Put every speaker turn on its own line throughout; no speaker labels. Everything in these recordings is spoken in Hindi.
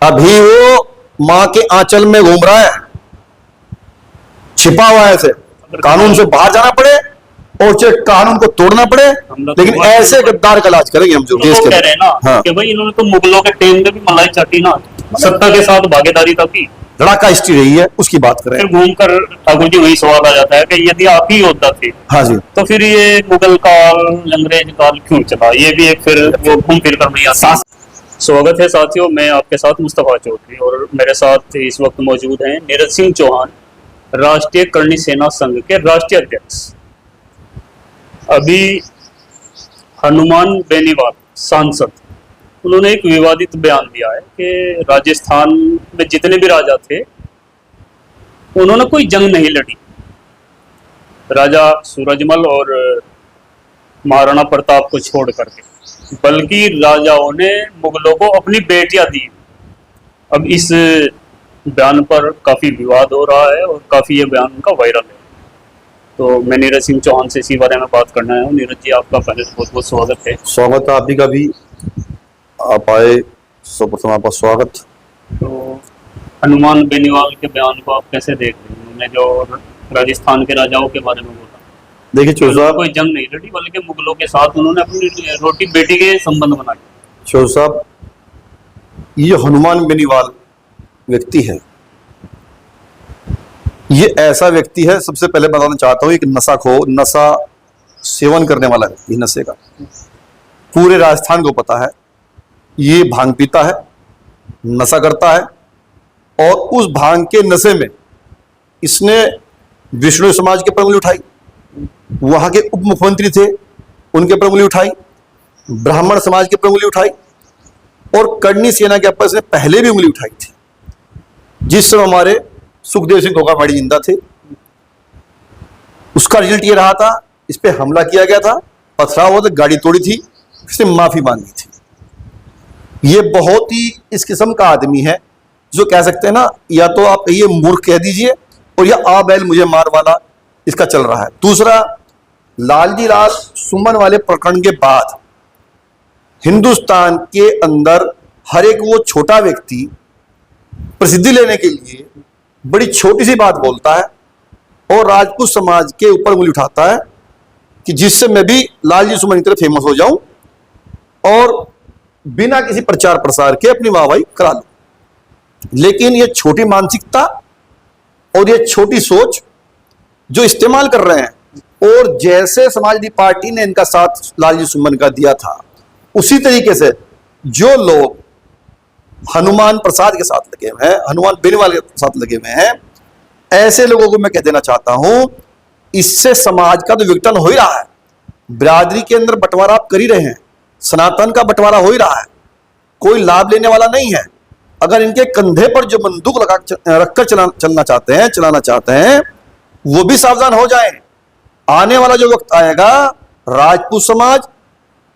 अभी वो मां के आंचल में घूम रहा है, छिपा हुआ है। ऐसे कानून से बाहर जाना पड़े और चाहे कानून को तोड़ना पड़े, लेकिन ऐसे गद्दार का इलाज करेंगे हम जो देश के
कह रहे हैं ना।
हाँ।
कि भाई इन्होंने तो मुगलों के टाइम में भी मलाई चाटी ना, सत्ता के साथ भागीदारी तक की
लड़ाका हिस्ट्री रही है, उसकी बात करें।
फिर घूमकर ठाकुर जी वही सवाल आ जाता है कि यदि आप ही योद्धा थे
हाँ जी,
तो फिर ये मुगल काल अंग्रेज काल क्यों चला? ये भी एक फिर वो घूम फिर कर नहीं आता। स्वागत है साथियों, मैं आपके साथ मुस्तफा चौधरी और मेरे साथ इस वक्त मौजूद हैं नीरज सिंह चौहान, राष्ट्रीय करणी सेना संघ के राष्ट्रीय अध्यक्ष। अभी हनुमान बेनीवाल सांसद, उन्होंने एक विवादित बयान दिया है कि राजस्थान में जितने भी राजा थे उन्होंने कोई जंग नहीं लड़ी। राजा सूरजमल और महाराणा प्रताप को छोड़ करके, बल्कि राजाओं ने मुगलों को अपनी बेटियां दी। अब इस बयान पर काफी विवाद हो रहा है और काफी ये बयान उनका वायरल है। तो मैं नीरज सिंह चौहान से इसी बारे में बात करना है। नीरज जी, आपका पहले बहुत बहुत स्वागत है।
स्वागत है आप ही का भी, आप आए, सर्वप्रथम आपका स्वागत।
तो हनुमान बेनीवाल के बयान को आप कैसे देख रहे हैं? उन्होंने जो राजस्थान के राजाओं के बारे में बोला,
देखिए चौधरी साहब,
कोई जंग नहीं लड़ी बल्कि मुगलों के साथ उन्होंने अपनी रोटी बेटी के संबंध बनाए।
चौधरी साहब, ये हनुमान बेनीवाल व्यक्ति है, ये ऐसा व्यक्ति है, सबसे पहले बताना चाहता हूं, एक नशा सेवन करने वाला व्यक्ति, नशे का पूरे राजस्थान को पता है। ये भांग पीता है, नशा करता है, और उस भांग के नशे में इसने विष्णु समाज के पर उंगली उठाई, वहां के उप मुख्यमंत्री थे उनके पर उंगली उठाई, ब्राह्मण समाज के पर उंगली उठाई, और करणी सेना के ऊपर इसने पहले भी उंगली उठाई थी, जिस समय हमारे सुखदेव सिंह खोखामाड़ी जिंदा थे। उसका रिजल्ट ये रहा था, इस पे हमला किया गया था, पथराव हुआ था, गाड़ी तोड़ी थी, इसने माफी मांगी थी। ये बहुत ही इस किस्म का आदमी है जो कह सकते हैं ना, या तो आप ये मूर्ख कह दीजिए और या आ बैल मुझे मार वाला इसका चल रहा है। दूसरा, लालजी राज सुमन वाले प्रकरण के बाद हिंदुस्तान के अंदर हर एक वो छोटा व्यक्ति प्रसिद्धि लेने के लिए बड़ी छोटी सी बात बोलता है और राजपूत समाज के ऊपर उंगली उठाता है कि जिससे मैं भी लालजी सुमन की तरह फेमस हो जाऊं और बिना किसी प्रचार प्रसार के अपनी वाहवाही करा लूं। लेकिन ये छोटी मानसिकता और ये छोटी सोच जो इस्तेमाल कर रहे हैं, और जैसे समाजवादी पार्टी ने इनका साथ लालजी सुमन का दिया था, उसी तरीके से जो लोग हनुमान प्रसाद के साथ लगे हुए हैं, हनुमान बेनीवाल के साथ लगे हुए हैं, ऐसे लोगों को मैं कह देना चाहता हूं, इससे समाज का तो विघटन हो ही रहा है। बिरादरी के अंदर बंटवारा आप कर ही रहे हैं, सनातन का बंटवारा हो ही रहा है, कोई लाभ लेने वाला नहीं है। अगर इनके कंधे पर जो बंदूक रखकर चलाना चाहते हैं, वो भी सावधान हो जाएं। आने वाला जो वक्त आएगा, राजपूत समाज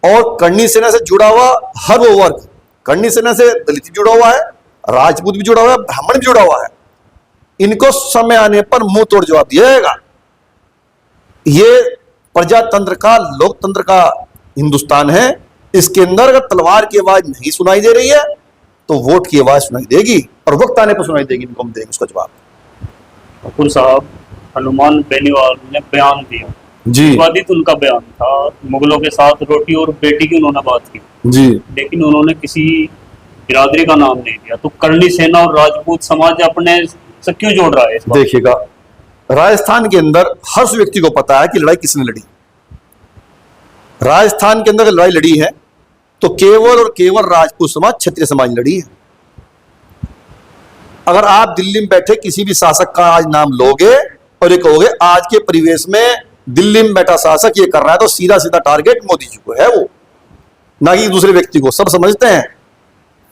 और करणी सेना से जुड़ा हुआ हर वो वर्ग, करणी सेना से दलित भी जुड़ा हुआ है, राजपूत भी जुड़ा हुआ है, ब्राह्मण भी जुड़ा हुआ है, इनको समय आने पर मुंह तोड़ जवाब दिया जाएगा। ये प्रजातंत्र का, लोकतंत्र का हिंदुस्तान है। इसके अंदर अगर तलवार की आवाज नहीं सुनाई दे रही है तो वोट की आवाज सुनाई देगी, और वक्त आने पर सुनाई देगी, इनको हम देंगे उसका जवाब।
ठाकुर साहब, हनुमान बेनीवाल ने बयान दिया जी, विवादित उनका बयान था, मुगलों के साथ रोटी और बेटी की उन्होंने बात की जी, लेकिन उन्होंने किसी बिरादरी का नाम नहीं दिया। तो करणी सेना और राजपूत समाज अपने से क्यों जोड़ रहा है?
देखिएगा, राजस्थान के अंदर हर उस व्यक्ति को पता है कि लड़ाई किसने लड़ी। राजस्थान के अंदर लड़ाई लड़ी है तो केवल और केवल राजपूत समाज, क्षत्रिय समाज लड़ी है। अगर आप दिल्ली में बैठे किसी भी शासक का आज नाम लोगे और ये कहोगे आज के परिवेश में दिल्ली में बैठा शासक ये कर रहा है, तो सीधा सीधा टारगेट मोदी जी को है, वो ना कि दूसरे व्यक्ति को। सब समझते हैं।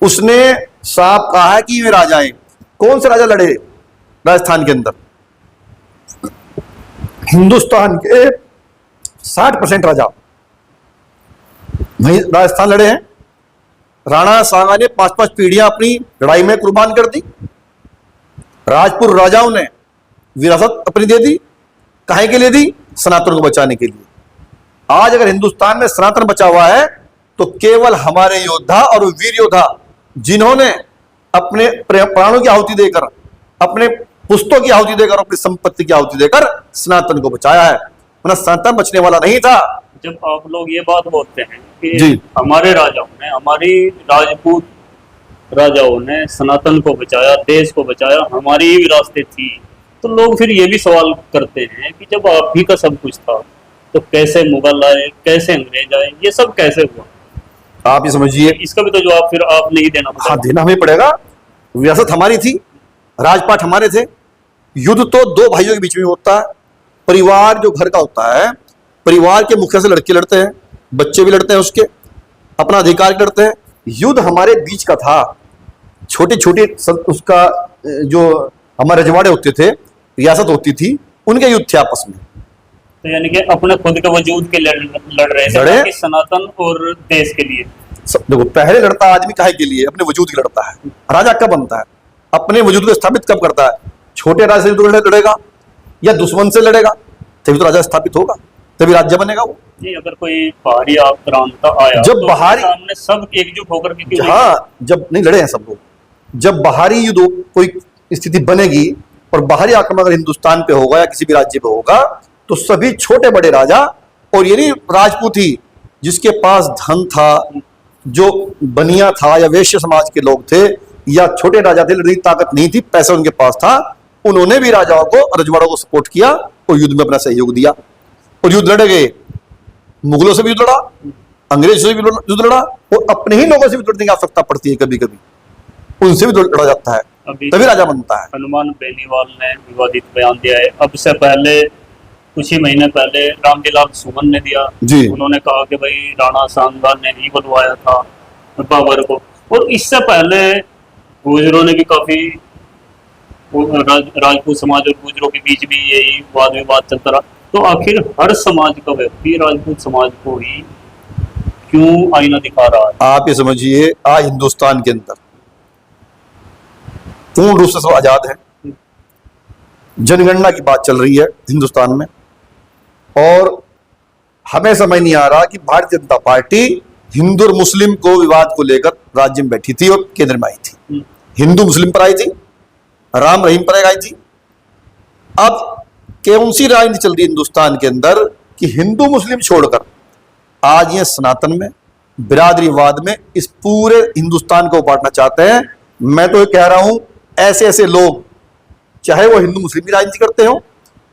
उसने साफ कहा है कि वे राजाएं, कौन से राजा लड़े राजस्थान के अंदर? हिंदुस्तान के 60% राजा वहीं राजस्थान लड़े हैं। राणा सांगा ने 5-5 पीढ़ियां अपनी लड़ाई में कुर्बान कर दी। राजपूत राजाओं ने विरासत अपनी दे दी। काहे के लिए दी? सनातन को बचाने के लिए। आज अगर हिंदुस्तान में सनातन बचा हुआ है तो केवल हमारे योद्धा और वीर योद्धा जिन्होंने अपने प्राणों की आहुति देकर, अपने पुस्तों की आहुति देकर, अपनी संपत्ति की आहुति देकर सनातन को बचाया है, वरना सनातन बचने वाला नहीं था।
जब आप लोग ये बात बोलते हैं कि
जी।
हमारे राजाओं ने, हमारी राजपूत राजाओं ने सनातन को बचाया, देश को बचाया, हमारी ही विरासतें थी, तो लोग फिर ये भी सवाल करते हैं कि जब आप ही का सब कुछ था तो कैसे मुगल आए, कैसे अंग्रेज आए, ये सब कैसे हुआ?
आप ये समझिए,
इसका भी तो जवाब फिर आपने ही देना
हाँ
पड़ेगा।
देना हमें पड़ेगा। विरासत हमारी थी, राजपाट हमारे थे। युद्ध तो दो भाइयों के बीच में होता है। परिवार जो घर का होता है, परिवार के मुखिया से लड़के लड़ते हैं, बच्चे भी लड़ते हैं, उसके अपना अधिकार लड़ते हैं। युद्ध हमारे बीच का था। छोटे छोटे उसका जो हमारे रजवाड़े होते थे, रियासत होती थी, उनके युद्ध थे आपस में।
तो यानी कि अपने खुद के वजूद के लड़ रहे थे,
लड़े।
ताकि सनातन और देश के लिए।
देखो, पहले लड़ता आदमी काहे के लिए? अपने वजूद की लड़ता है। राजा कब बनता है? अपने वजूद को स्थापित कब करता है? छोटे राजा से लड़ेगा या दुश्मन से लड़ेगा, तभी तो राजा स्थापित होगा, तभी राज्य बनेगा वो।
नहीं, अगर कोई बाहरी आक्रांता आया
जब
तो
बाहरी-
सामने सब एकजुट होकर के क्यों नहीं?
हाँ, जब नहीं लड़े हैं सब लोग। जब बाहरी युद्ध कोई स्थिति बनेगी और बाहरी आक्रमण अगर हिंदुस्तान पे होगा या किसी भी राज्य पे होगा, तो सभी छोटे बड़े राजा, और ये नहीं राजपूत ही, जिसके पास धन था, जो बनिया था या वैश्य समाज के लोग थे या छोटे राजा थे, लड़ने की ताकत नहीं थी, पैसा उनके पास था, उन्होंने भी राजाओं को, रजवाड़ों को सपोर्ट किया और युद्ध में अपना सहयोग दिया और युद्ध लड़े गए। मुगलों से भी युद्ध लड़ा, अंग्रेजों से भी युद्ध लड़ा, और अपने ही लोगों से भी लड़ने की आवश्यकता पड़ती है कभी कभी, उनसे भी लड़ा जाता है,
अभी
तभी राजा बनता है।
हनुमान बेनीवाल ने विवादित बयान दिया है। अब से पहले, कुछ ही महीने पहले रामजीलाल सुमन ने दिया।
जी।
उन्होंने कहा कि भाई राणा सांगा ने ही बुलवाया था बाबर को, और इससे पहले गुजरों ने भी काफी, राजपूत समाज और गुजरों के बीच भी यही वाद विवाद चलता रहा। तो आखिर हर समाज का व्यक्ति राजपूत समाज को ही क्यों आईना दिखा रहा है?
आप ये समझिए, आज हिंदुस्तान के अंदर पूर्ण रूप से सब आजाद है। जनगणना की बात चल रही है हिंदुस्तान में, और हमें समझ नहीं आ रहा कि भारतीय जनता पार्टी हिंदू और मुस्लिम को विवाद को लेकर राज्य में बैठी थी और केंद्र में आई थी। हिंदू मुस्लिम पर आई थी, राम रहीम पर आई थी। अब कौन सी राजनीति चल रही है हिंदुस्तान के अंदर कि हिंदू मुस्लिम छोड़कर आज ये सनातन में, बिरादरीवाद में इस पूरे हिंदुस्तान को बांटना चाहते हैं। मैं तो ये कह रहा हूं, ऐसे ऐसे लोग, चाहे वो हिंदू मुस्लिम की राजनीति करते हो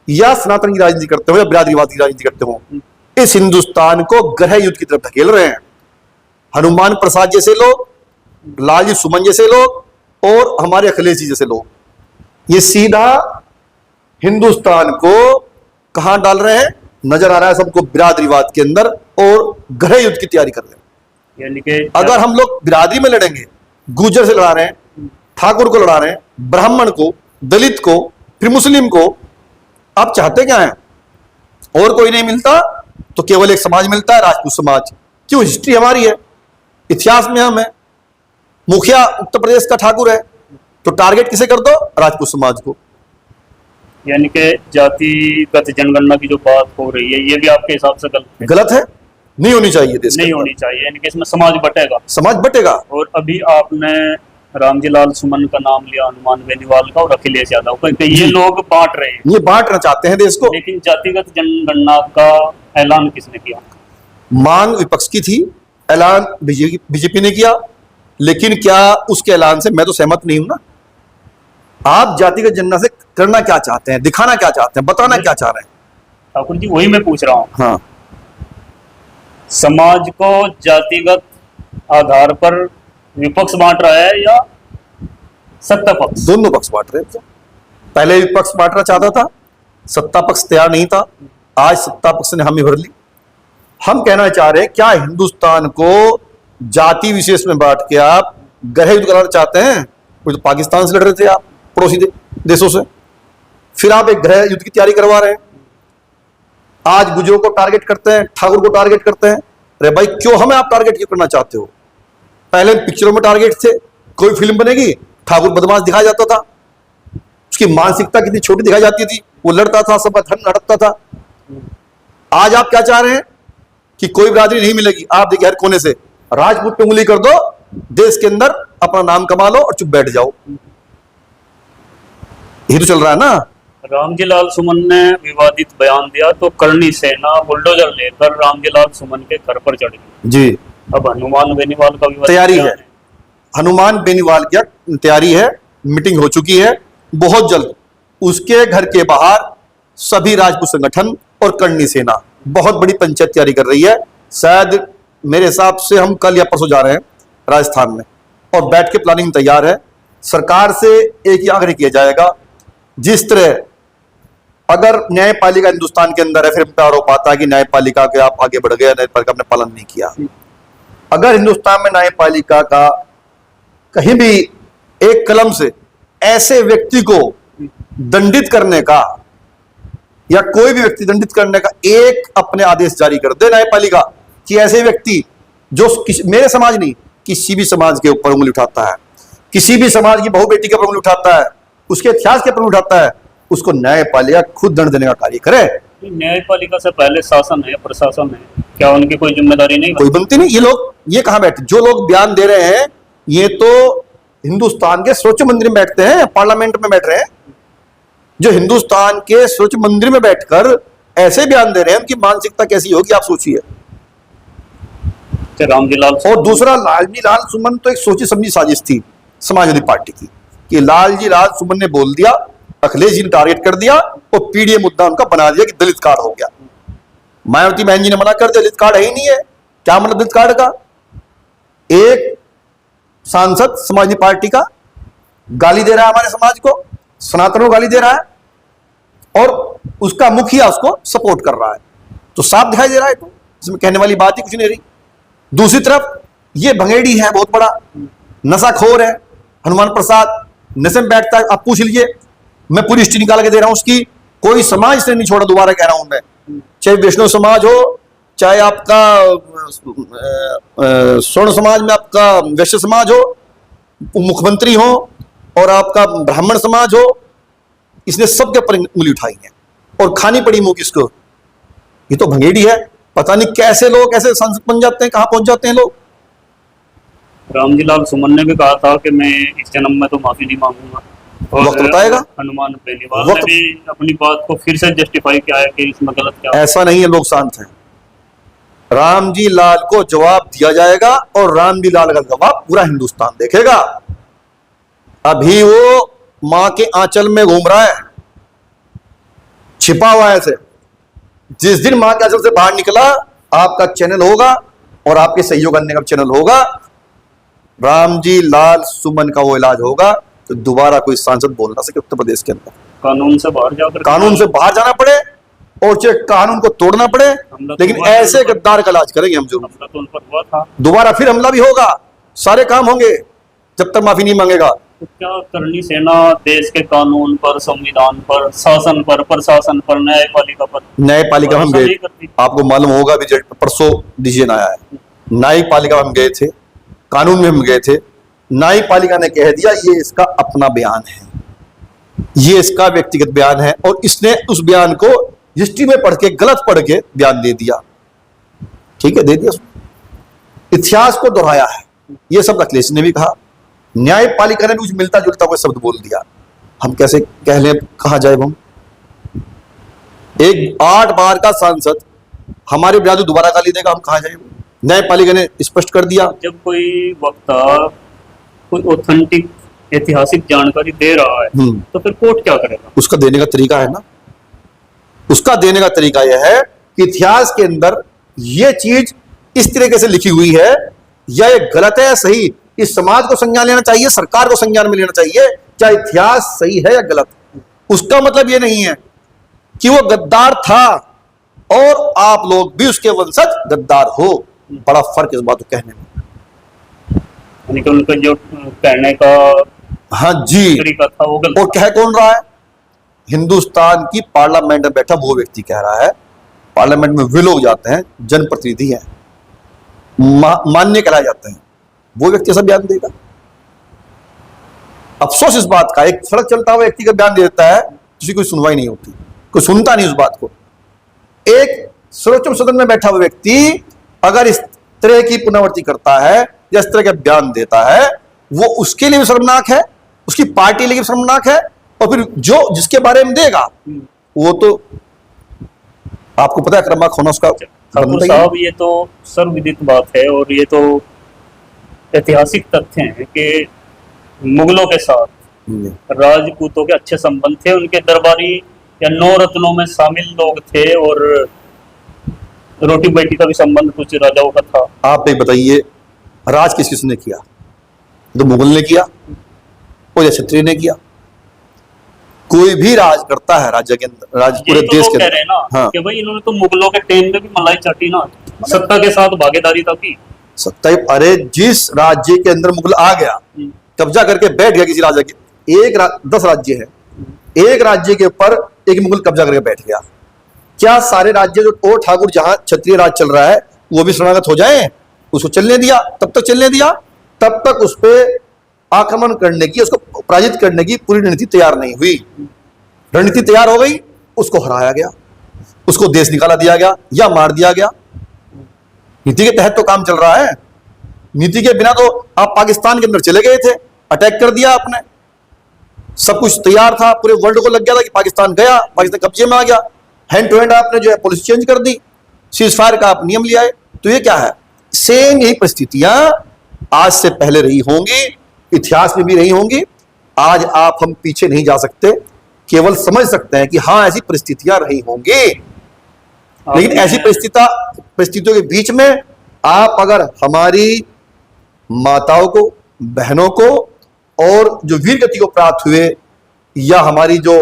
या सनातन की राजनीति करते हो या बिरादरीवाद की राजनीति करते हो, इस हिंदुस्तान को गृह युद्ध की तरफ धकेल रहे हैं। हनुमान प्रसाद जैसे लोग, लालजी सुमन जैसे लोग और हमारे अखिलेश जी जैसे लोग, ये सीधा हिंदुस्तान को कहां डाल रहे हैं? नजर आ रहा है सबको बिरादरीवाद के अंदर, और गृह युद्ध की तैयारी कर रहे हैं।
यानी कि
अगर हम लोग बिरादरी में लड़ेंगे, गुर्जर से लड़ा रहे हैं, ठाकुर को लड़ा रहे हैं, ब्राह्मण को, दलित को, फिर मुस्लिम को, आप चाहते क्या हैं? और कोई नहीं मिलता तो केवल एक समाज मिलता है, राजपूत समाज। क्यों? हिस्ट्री हमारी है, इतिहास में हम है। मुखिया उत्तर प्रदेश का ठाकुर है, तो टारगेट किसे कर दो? राजपूत समाज को।
यानी कि जातिगत जनगणना की जो बात हो रही है, ये भी आपके हिसाब से
गलत है, नहीं होनी चाहिए देश के
नहीं
अंदर।
होनी चाहिए। यानी कि इसमें समाज बटेगा।
समाज बटेगा।
और अभी आपने रामजीलाल सुमन का नाम लिया, हनुमान बेनीवाल का और अखिलेश यादव का, कि ये लोग बांट रहे हैं।
ये बांटना चाहते हैं देश को।
लेकिन जातिगत जनगणना का ऐलान किसने किया?
मांग विपक्ष की थी, ऐलान बीजेपी ने किया, लेकिन क्या उसके ऐलान से मैं तो सहमत नहीं हूं ना। आप जातिगत जनगणना से करना क्या चाहते हैं, दिखाना क्या चाहते हैं, बताना क्या चाह रहे हैं?
ठाकुर जी, वही मैं पूछ रहा हूँ।
हाँ,
समाज को जातिगत आधार पर विपक्ष बांट रहा है या सत्ता पक्ष?
दोनों पक्ष बांट रहे थे। पहले विपक्ष बांटना चाहता था, सत्ता पक्ष तैयार नहीं था, आज सत्ता पक्ष ने हामी भर ली। हम कहना चाह रहे हैं, क्या हिंदुस्तान को जाति विशेष में बांट के आप गृह युद्ध कराना चाहते हैं? कोई तो पाकिस्तान से लड़ रहे थे आप, पड़ोसी देशों से, फिर आप एक गृह युद्ध की तैयारी करवा रहे हैं। आज गुजरों को टारगेट करते हैं, ठाकुर को टारगेट करते हैं। अरे भाई, क्यों हमें आप टारगेट क्यों करना चाहते हो? पहले पिक्चरों में टारगेट थे, कोई फिल्म बनेगी, ठाकुर बदमाश दिखाया जाता था, उसकी मानसिकता कितनी छोटी दिखाई जाती थी, वो लड़ता था, सबका धन हड़पता था। आज आप क्या चाह रहे हैं कि कोई बिरादरी नहीं मिलेगी? आप देखिए, हर कोने से राजपूत पे उंगली कर दो, देश के अंदर अपना नाम कमा लो और चुप बैठ जाओ। ये तो चल रहा है ना।
रामजी लाल सुमन ने विवादित बयान दिया तो करनी सेना बुलडोजर लेकर रामजी लाल सुमन के घर पर चढ़ गई।
जी,
अब हनुमान बेनीवाल का विवादित
तैयारी
बयान
है। हनुमान बेनीवाल की तैयारी है, मीटिंग हो चुकी है। बहुत जल्द उसके घर के बाहर सभी राजपूत संगठन और करनी सेना बहुत बड़ी पंचायत तैयारी कर रही है। शायद मेरे हिसाब से हम कल या परसों जा रहे हैं राजस्थान में, और बैठ के प्लानिंग तैयार है। सरकार से एक ही आग्रह किया जाएगा, जिस तरह अगर न्यायपालिका हिंदुस्तान के अंदर है, फिर पे आरोप आता है कि न्यायपालिका के आप आगे बढ़ गए, न्यायपालिका आपने पालन नहीं किया। अगर हिंदुस्तान में न्यायपालिका का कहीं भी एक कलम से ऐसे व्यक्ति को दंडित करने का या कोई भी व्यक्ति दंडित करने का एक अपने आदेश जारी कर दे न्यायपालिका कि ऐसे व्यक्ति जो मेरे समाज नहीं, किसी भी समाज के ऊपर उंगली उठाता है, किसी भी समाज की बहू बेटी के ऊपर उंगली उठाता है, उसके इतिहास के ऊपर उंगली उठाता है, उसको न्यायपालिका खुद दंड देने का कार्य करे।
न्यायपालिका से पहले शासन है, प्रशासन है, क्या उनकी कोई जिम्मेदारी नहीं?
कोई बनती नहीं। ये लोग ये कहां बैठे, जो लोग बयान दे रहे हैं ये तो हिंदुस्तान के सर्वोच्च मंदिर में बैठते हैं, पार्लियामेंट में बैठ रहे हैं। जो हिंदुस्तान के सर्वोच्च मंदिर में बैठकर ऐसे बयान दे रहे हैं, उनकी मानसिकता कैसी होगी आप सोचिए।
रामजी लाल
और दूसरा, लालजी लाल सुमन तो एक सोची समझी साजिश थी समाजवादी पार्टी की कि लालजी लाल सुमन ने बोल दिया, अखिलेश जी ने टारगेट कर दिया और पीडीए मुद्दा उनका बना दिया कि दलित कार्ड हो गया। मायावती बहन जी ने मना कर दिया, दलित कार्ड है ही नहीं है। क्या मतलब दलित कार्ड का? एक सांसद समाजवादी पार्टी का गाली दे रहा है हमारे समाज को, सनातन को गाली दे रहा है और उसका मुखिया उसको सपोर्ट कर रहा है, तो साफ दिखाई दे रहा है। तो इसमें कहने वाली बात ही कुछ नहीं रही। दूसरी तरफ ये भंगेड़ी है, बहुत बड़ा नशाखोर है हनुमान प्रसाद, नशे में बैठता है। आप पूछ लीजिए, मैं पूरी हिस्ट्री निकाल के दे रहा हूं उसकी। कोई समाज से नहीं छोड़ा, दोबारा कह रहा हूं मैं, चाहे वैष्णव समाज हो, चाहे आपका स्वर्ण समाज में आपका वैश्य समाज हो, मुख्यमंत्री हो, और आपका ब्राह्मण समाज हो, इसने सबके ऊपर उंगली उठाई है और खानी पड़ी मुंह किसको? ये तो भंगेड़ी है। पता नहीं कैसे लोग ऐसे सांसद बन जाते हैं, कहां पहुंच जाते हैं लोग।
रामजी लाल सुमन ने भी कहा था कि मैं इस जन्म में तो माफी नहीं मांगूंगा, और
वक्त बताएगा।
हनुमान बेनीवाल ने भी अपनी बात को फिर से जस्टिफाई किया है कि इसमें गलत क्या।
ऐसा नहीं है, लोग शांत हैं। रामजी लाल को जवाब दिया जाएगा और रामजी लाल का जवाब पूरा हिंदुस्तान देखेगा। अभी वो मां के आंचल में घूम रहा है, छिपा हुआ है ऐसे। जिस दिन मां के आंचल से बाहर निकला, आपका चैनल होगा और आपके सहयोग करने का चैनल होगा, रामजी लाल सुमन का वो इलाज होगा, तो दोबारा कोई सांसद बोल ना सके उत्तर प्रदेश के अंदर।
कानून से बाहर जाकर,
कानून से बाहर जाना पड़े और चाहे कानून को तोड़ना पड़े, लेकिन ऐसे गद्दार का इलाज करेंगे हम जरूर।
हमला तो उन पर हुआ था,
दोबारा फिर हमला भी होगा, सारे काम होंगे जब तक माफी नहीं मांगेगा।
तो क्या करनी सेना देश के कानून पर, संविधान पर, शासन पर, प्रशासन पर, न्यायपालिका पर,
न्यायपालिका हम गए, आपको मालूम होगा भी, परसों डिसीजन आया है। न्यायपालिका हम गए थे, कानून में हम गए थे, न्यायपालिका ने कह दिया ये इसका अपना बयान है, ये इसका व्यक्तिगत बयान है, और इसने उस बयान को हिस्ट्री में पढ़ के, गलत पढ़ के बयान दे दिया। ठीक है, दे दिया, इतिहास को दोहराया है। ये सब अखिलेश ने भी कहा, न्यायपालिका ने भी कुछ मिलता जुलता कोई शब्द बोल दिया। हम कैसे कह लें, कहा जाए हम? एक 8 बार का सांसद हमारे बिरादर दोबारा गाली देगा, हम कहा जाए? न्यायपालिका ने स्पष्ट कर दिया।
जब कोई वक्ता कोई ऑथेंटिक ऐतिहासिक जानकारी दे रहा है तो फिर कोर्ट क्या करेगा?
उसका देने का तरीका है ना, उसका देने का तरीका यह है कि इतिहास के अंदर यह चीज इस तरीके से लिखी हुई है, या ये गलत है या सही, इस समाज को संज्ञान लेना चाहिए, सरकार को संज्ञान में लेना चाहिए, चाहे इतिहास सही है या गलत। उसका मतलब यह नहीं है कि वो गद्दार था और आप लोग भी उसके वंशज गद्दार हो। बड़ा फर्क इस बात को कहने में।
यानी कि उनका जो कहने का
हाँ जी
तरीका था वो गलत।
और कह कौन रहा है? हिंदुस्तान की पार्लियामेंट में बैठा वो व्यक्ति कह रहा है। पार्लियामेंट में वे लोग जाते हैं, जनप्रतिनिधि हैं, मान्य कराए जाते हैं, वो व्यक्ति ऐसा बयान देगा? अफसोस इस बात का, एक सड़क चलता हुआ व्यक्ति का बयान दे देता है, किसी कोई सुनवाई नहीं होती, कोई सुनता नहीं उस बात को। एक सर्वोच्च सदन में बैठा हुआ व्यक्ति अगर इस तरह की पुनरावृत्ति करता है या इस तरह का बयान देता है, वो उसके लिए भी शर्मनाक है, उसकी पार्टी के लिए भी शर्मनाक है, और फिर जो जिसके बारे में देगा वो तो आपको पता है क्रमांक होना उसका
ठाकुर
बनता ही
साहब, ये तो सर्वविदित बात है और ये तो ऐतिहासिक तथ्य हैं कि मुगलों के साथ
है।
राजपूतों के अच्छे संबंध थे, उनके दरबारी या नौ रत्नों में शामिल लोग थे और रोटी बेटी का भी संबंध कुछ राजाओं का था।
आप एक बताइए, राज किस किसने किया? तो मुगल ने किया और या क्षत्रिय ने किया? कोई भी राज करता है राज्य के अंदर, राज पूरे
यही तो
देश
लोग
के
कह रहे हैं ना
हाँ।
कि भाई इन्होंने तो मुगलों के टाइम में भी मलाई चाटी ना, सत्ता के साथ भागीदारी था की।
सत्ता अरे जिस राज्य के अंदर मुगल आ गया, कब्जा करके बैठ गया किसी राज्य के, 10 राज्य है, एक राज्य के ऊपर एक मुगल कब्जा करके बैठ गया, क्या सारे राज्य जो और ठाकुर जहां क्षत्रिय राज चल रहा है वो भी शरणागत हो जाए? उसको चलने दिया, तब तक चलने दिया, तब तक उस पर आक्रमण करने की, उसको पराजित करने की पूरी रणनीति तैयार नहीं हुई। रणनीति तैयार हो गई, उसको हराया गया, उसको देश निकाला दिया गया या मार दिया गया। नीति के तहत तो काम चल रहा है, नीति के बिना तो आप पाकिस्तान के अंदर चले गए थे, अटैक कर दिया आपने, सब कुछ तैयार था, पूरे वर्ल्ड को लग गया था कि पाकिस्तान गया, पाकिस्तान कब्जे में आ गया, हैंड टू हैंड आपने जो है पॉलिसी चेंज कर दी, सीज फायर का आप नियम ले आए। तो ये क्या है? सेम यही परिस्थितियां आज से पहले रही होंगी, इतिहास में भी रही होंगी। आज आप हम पीछे नहीं जा सकते, केवल समझ सकते हैं कि हाँ ऐसी परिस्थितियां रही होंगी, लेकिन ऐसी परिस्थितियों के बीच में आप अगर हमारी माताओं को, बहनों को और जो वीर गति को प्राप्त हुए, या हमारी जो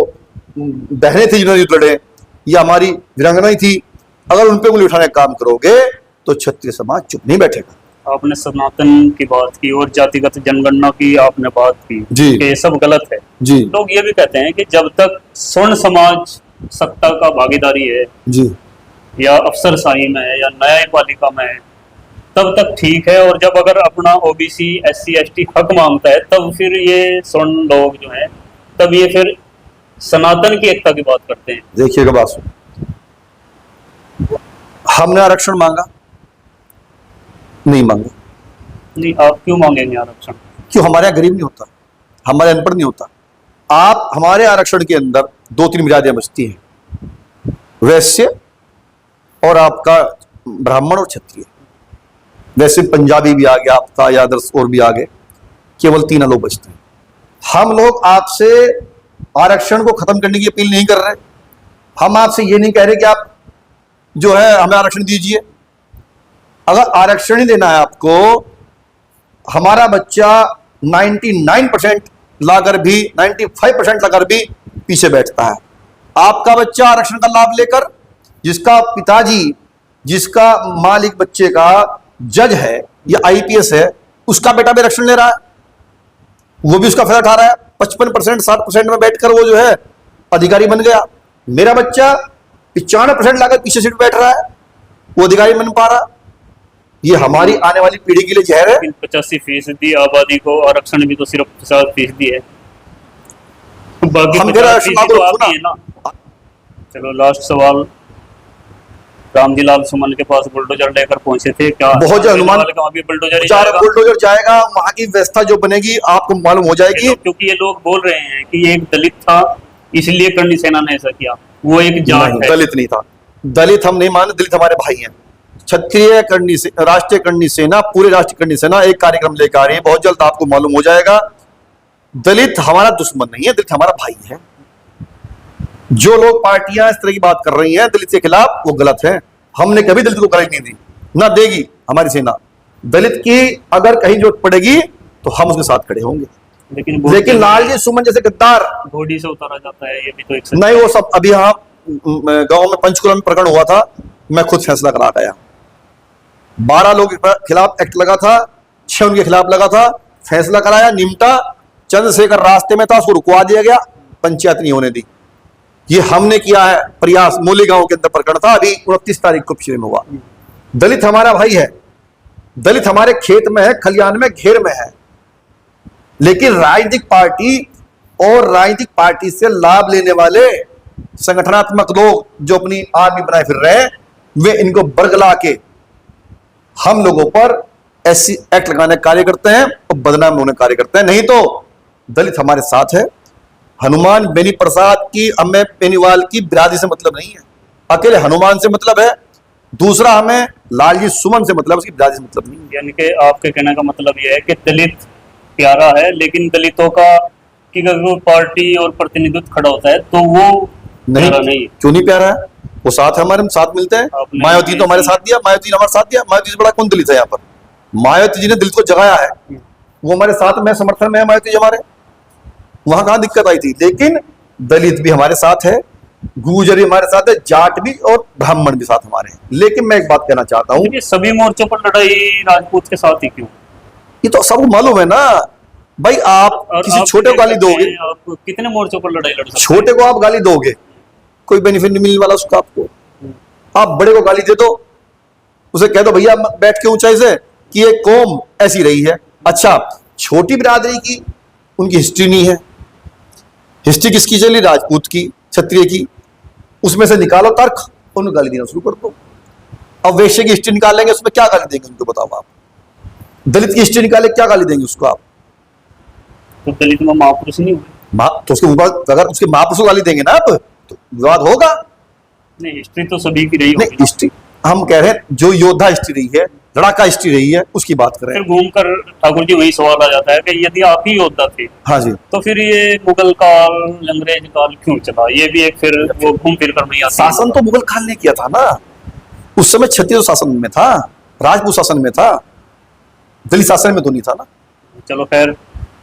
बहनें थी जिन्होंने युद्ध लड़े, या हमारी वीरांगनाएं थी, अगर उन पे उंगली उठाने का काम करोगे तो क्षत्रिय समाज चुप नहीं बैठेगा।
आपने सनातन की बात की और जातिगत जनगणना की आपने बात की
जी।
कि ये सब गलत है
जी
लोग ये भी कहते हैं कि जब तक स्वर्ण समाज सत्ता का भागीदारी है
जी
या अफसरशाही में है या न्यायपालिका में है तब तक ठीक है, और जब अगर अपना ओबीसी SC ST हक मांगता है तब फिर ये स्वर्ण लोग जो हैं तब ये फिर सनातन की एकता की बात करते हैं।
देखिएगा बात सुन, हमने आरक्षण मांगा नहीं मांगा?
नहीं, आप क्यों मांगेंगे आरक्षण?
क्यों? हमारे यहाँ गरीब नहीं होता, हमारे अनपढ़ नहीं होता। आप हमारे आरक्षण के अंदर 2-3 मर्यादाएं बचती हैं, वैश्य और आपका ब्राह्मण और क्षत्रिय। वैसे पंजाबी भी आ गया आपका, या अदर्स और भी आ गए, केवल 3 लोग बचते हैं। हम लोग आपसे आरक्षण को खत्म करने की अपील नहीं कर रहे, हम आपसे ये नहीं कह रहे कि आप जो है हमें आरक्षण दीजिए। अगर आरक्षण ही देना है आपको, हमारा बच्चा 99% लाकर भी, 95% लाकर भी पीछे बैठता है। आपका बच्चा आरक्षण का लाभ लेकर, जिसका पिताजी, जिसका मालिक बच्चे का जज है या IPS है, उसका बेटा भी आरक्षण ले रहा है, वो भी उसका फायदा उठा रहा है। 55% 60% में बैठकर वो जो है अधिकारी बन गया। मेरा बच्चा 95% लाकर पीछे सीट बैठ रहा है, वो अधिकारी बन पा रहा। ये हमारी आने वाली पीढ़ी के लिए जहर है।
85% आबादी को आरक्षण भी तो सिर्फ 50% है, बाकी
हम
50% तो आप ही है ना। चलो लास्ट सवाल, रामजीलाल सुमन के पास बुलडोजर लेकर पहुंचे थे, क्या
बहुत जल्द अनुमान
भी बुलडोजर ही जाएगा?
बुलडोजर जाएगा, वहां की व्यवस्था जो बनेगी आपको मालूम हो जाएगी।
क्योंकि ये लोग बोल रहे हैं कि ये एक दलित था इसलिए करणी सेना ने ऐसा किया, वो एक जाट है।
दलित नहीं था, दलित हम नहीं मानते, दलित हमारे भाई हैं। क्षत्रिय करणी से राष्ट्रीय करणी सेना, पूरे राष्ट्रीय करणी सेना एक कार्यक्रम लेकर आ रही है, बहुत जल्द आपको मालूम हो जाएगा। दलित हमारा दुश्मन नहीं है, दलित हमारा भाई है। जो लोग पार्टियां इस तरह की बात कर रही हैं दलित के खिलाफ, वो गलत है। हमने कभी दलित को गाली नहीं दी, ना देगी हमारी सेना। दलित की अगर कहीं जरूरत पड़ेगी तो हम उसके साथ खड़े होंगे, लेकिन लालजी सुमन जैसे गद्दार
घोड़ी से उतारा जाता है, ये भी तो एक
नहीं। वो सब अभी यहाँ गांव में पंचकुला में प्रकरण हुआ था, मैं खुद फैसला करा गया। 12 लोगों के खिलाफ एक्ट लगा था, 6 उनके खिलाफ लगा था, फैसला कराया, निमटा। चंद्रशेखर रास्ते में था, उसको रुकवा दिया गया, पंचायत नहीं होने दी। ये हमने किया है प्रयास। मोली गांव के अंदर प्रकरण था, अभी 29 तारीख को पिछले में हुआ। दलित हमारा भाई है, दलित हमारे खेत में है, खलियान में, घेर में है। लेकिन राजनीतिक पार्टी और राजनीतिक पार्टी से लाभ लेने वाले संगठनात्मक लोग जो अपनी आर्मी बनाए फिर रहे हैं, वे इनको बरगला के हम लोगों पर ऐसी एक्ट लगाने का कार्य करते हैं और बदनाम होने का कार्य करते हैं। नहीं तो दलित हमारे साथ है। हनुमान बेनी प्रसाद की, हमें बेनीवाल की बिरादरी से मतलब नहीं है, अकेले हनुमान से मतलब है। दूसरा, हमें लालजी सुमन से मतलब, उसकी बिरादरी से मतलब नहीं है।
यानी कि आपके कहने का मतलब यह है कि दलित प्यारा है, लेकिन दलितों का की अगर कोई पार्टी और प्रतिनिधित्व खड़ा होता है तो वो प्यारा नहीं है।
क्यों नहीं प्यारा है? वो साथ है, हमारे साथ मिलते हैं।
आपने
मायावती तो हमारे साथ दिया, मायावती ने हमारे साथ दिया। मायावती से बड़ा कौन दलित है यहाँ पर? मायावती जी ने दलित को जगाया है, वो हमारे साथ में, समर्थन में है मायावती जी हमारे। वहां कहां दिक्कत आई थी? लेकिन दलित भी हमारे साथ है, गुर्जर भी हमारे साथ है, जाट भी और ब्राह्मण भी साथ हमारे हैं। लेकिन मैं एक बात कहना चाहता हूँ,
ये सभी मोर्चों पर लड़ाई राजपूत के साथ ही क्यों?
ये तो सबको मालूम है ना भाई। आप
और
किसी
आप
छोटे को गाली दोगे,
आप कितने मोर्चों पर लड़ाई लड़ सकते
छोटे को आप गाली दोगे, कोई बेनिफिट नहीं मिलने वाला उसका आपको। आप बड़े को गाली दे दो, उसे कह दो भैया बैठ के ऊंचाई से कि ये कौम ऐसी रही है। अच्छा, छोटी बिरादरी की उनकी हिस्ट्री नहीं है। हिस्ट्री किसकी चली? राजपूत की, क्षत्रिय की। उसमें से निकालो तर्क, उन्हें गाली देना शुरू कर दो। अब वैश्य की हिस्ट्री निकालेंगे, उसमें क्या गाली देंगे उनको बताओ आप? दलित की हिस्ट्री निकाले, क्या गाली देंगे उसको आप?
तो दलित में महापुरुष नहीं हुए?
तो उसके ऊपर अगर उसके महापुरुष को गाली देंगे ना आप, तो विवाद होगा।
नहीं, हिस्ट्री तो सभी की रही
नहीं,
होगी।
हिस्ट्री हम कह रहे हैं जो योद्धा हिस्ट्री रही है, लड़ाका हिस्ट्री रही है, उसकी बात कर रहे
फिर
हैं।
घूमकर ठाकुर जी वही सवाल आ जाता है कि यदि आप ही योद्धा थे
हाँ जी,
तो फिर ये मुगल काल, अंग्रेज काल क्यों चला? ये भी एक फिर वो घूम फिर कर वही आता है।
शासन तो मुगल काल ने किया था ना। उस समय क्षत्रिय शासन में था, राजपूत शासन में था, दलित शासन में तो नहीं था ना।
चलो खैर,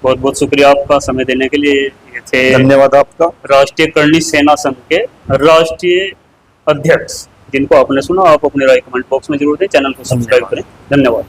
बहुत बहुत शुक्रिया आपका समय देने के लिए। ये थे
धन्यवाद आपका।
राष्ट्रीय करणी सेना संघ के राष्ट्रीय अध्यक्ष, जिनको आपने सुना। आप अपनी राय कमेंट बॉक्स में जरूर दें, चैनल को सब्सक्राइब करें। धन्यवाद।